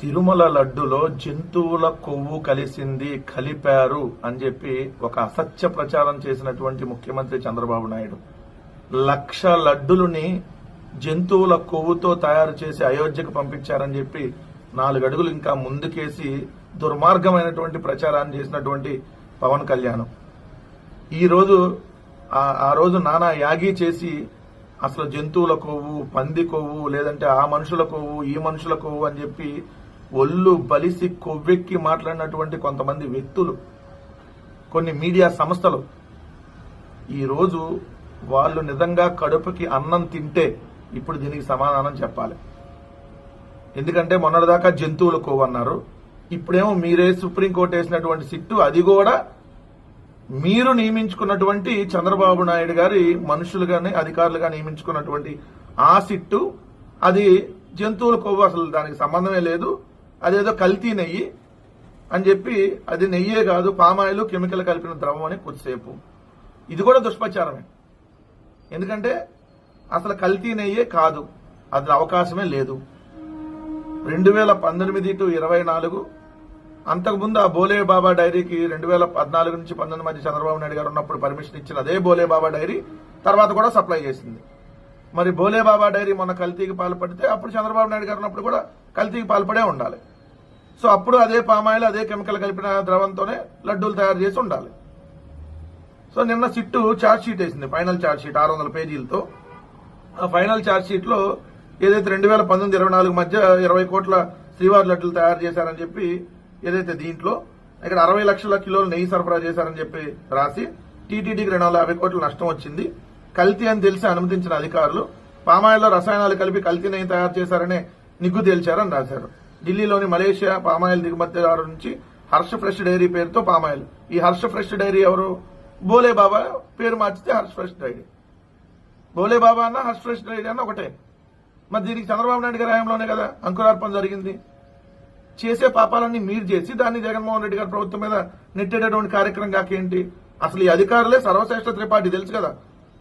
తిరుమల లడ్డులో జంతువుల కొవ్వు కలిపారు అని చెప్పి ఒక అసత్య ప్రచారం చేసినటువంటి ముఖ్యమంత్రి చంద్రబాబు నాయుడు 1,00,000 లడ్డులని జంతువుల కొవ్వుతో తయారు చేసి అయోధ్యకు పంపించారని చెప్పి 4 అడుగులు ఇంకా ముందుకేసి దుర్మార్గమైనటువంటి ప్రచారాన్ని చేసినటువంటి పవన్ కళ్యాణ్ ఈ రోజు ఆ రోజు నానా యాగి చేసి అసలు జంతువుల కొవ్వు, పంది కొవ్వు, లేదంటే ఆ మనుషుల కొవ్వు, ఈ మనుషుల కొవ్వు అని చెప్పి ఒళ్ళు బలిసి కొవ్వెక్కి మాట్లాడినటువంటి కొంతమంది వ్యక్తులు, కొన్ని మీడియా సంస్థలు ఈ రోజు వాళ్ళు నిజంగా కడుపుకి అన్నం తింటే ఇప్పుడు దీనికి సమాధానం చెప్పాలి. ఎందుకంటే మొన్నటిదాకా జంతువుల కొవ్వు అన్నారు, ఇప్పుడేమో మీరే సుప్రీంకోర్టు వేసినటువంటి సిట్టు, అది కూడా మీరు నియమించుకున్నటువంటి చంద్రబాబు నాయుడు గారి మనుషులుగానే అధికారులుగా నియమించుకున్నటువంటి ఆ సిట్టు అది జంతువుల కొవ్వు, అసలు దానికి సంబంధమే లేదు, అదేదో కల్తీ నెయ్యి అని చెప్పి, అది నెయ్యే కాదు పామాయిల్ కెమికల్ కలిపిన ద్రవం అని కొద్దిసేపు. ఇది కూడా దుష్ప్రచారమే, ఎందుకంటే అసలు కల్తీ నెయ్యే కాదు, అది అవకాశమే లేదు. 2019 to 24 అంతకుముందు ఆ బోలే బాబా డైరీకి 2014 నుంచి 19 మధ్య చంద్రబాబు నాయుడు గారు ఉన్నప్పుడు పర్మిషన్ ఇచ్చిన అదే బోలే బాబా డైరీ తర్వాత కూడా సప్లై చేసింది. మరి బోలే బాబా డైరీ మొన్న కల్తీకి పాల్పడితే అప్పుడు చంద్రబాబు నాయుడు గారు ఉన్నప్పుడు కూడా కల్తీకి పాల్పడే ఉండాలి. సో అప్పుడు అదే పామాయిల్, అదే కెమికల్ కలిపిన ద్రవంతోనే లడ్డూలు తయారు చేసి ఉండాలి. సో నిన్న సిట్టు ఛార్జ్ షీట్ వేసింది, ఫైనల్ ఛార్జ్ షీట్ 600 పేజీలతో. ఆ ఫైనల్ ఛార్జ్ షీట్ లో ఏదైతే 2019-24 మధ్య 20 కోట్ల శ్రీవారి లడ్డూలు తయారు చేశారని చెప్పి ఏదైతే దీంట్లో ఇక్కడ 60 లక్షల కిలోలు నెయ్యి సరఫరా చేశారని చెప్పి రాసి టీటీడీకి 250 కోట్ల నష్టం వచ్చింది, కల్తీ అని తెలిసి అనుమతించిన అధికారులు పామాయిల్లో రసాయనాలు కలిపి కల్తీ నెయ్యి తయారు చేశారనే నిగ్గు తేల్చారని రాశారు. ఢిల్లీలోని మలేషియా పామాయిల్ దిగుమతిదారు నుంచి హర్ష ఫ్రెష్ డైరీ పేరుతో పామాయిల్. ఈ హర్ష ఫ్రెష్ డైరీ ఎవరు? బోలే బాబా, పేరు మార్చితే హర్ష ఫ్రెష్ డైరీ. బోలే బాబా అన్న హర్ష ఫ్రెష్ డైరీ అన్న ఒకటే. మరి దీనికి చంద్రబాబు నాయుడు గారి హయాంలోనే కదా అంకురార్పణ జరిగింది. చేసే పాపాలన్నీ మీరు చేసి దాన్ని జగన్మోహన్ రెడ్డి గారి ప్రభుత్వం మీద నెట్టేటటువంటి కార్యక్రమం కాకేంటి? అసలు ఈ అధికారులే సర్వశ్రేష్ఠ త్రిపాఠి, తెలుసు కదా,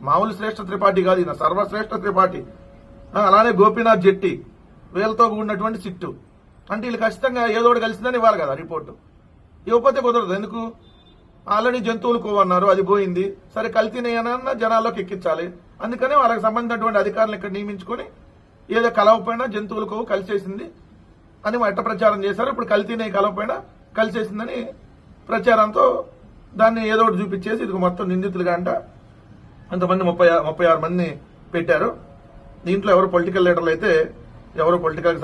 మామూలు శ్రేష్ఠ త్రిపాఠి కాదు, ఈయన సర్వశ్రేష్ఠ త్రిపాఠి. అలానే గోపీనాథ్ జెట్టి, వీళ్ళతో కూడినటువంటి సిట్టు. అంటే వీళ్ళు ఖచ్చితంగా ఏదోటి కలిసిందని ఇవ్వాలి కదా రిపోర్టు. ఇవ్వకపోతే కుదరదు. ఎందుకు? ఆల్రెడీ జంతువులు కొవ్వన్నారు, అది పోయింది, సరే కల్తీనయ్యనన్నా జనాల్లోకి ఎక్కించాలి. అందుకనే వాళ్ళకి సంబంధించినటువంటి అధికారులు ఇక్కడ నియమించుకొని ఏదో కలవపోయినా జంతువుల కొవ్వు కలిసేసింది అని ఎట్ట ప్రచారం చేశారు. ఇప్పుడు కల్తీనయ్య కలవపోయినా కలిసేసిందని ప్రచారంతో దాన్ని ఏదో ఒకటి చూపించేసి ఇది మొత్తం నిందితులుగా అంట అంతమంది 36 మందిని పెట్టారు. దీంట్లో ఎవరు పొలిటికల్ లీడర్లు అయితే ఎవరు పొలిటికల్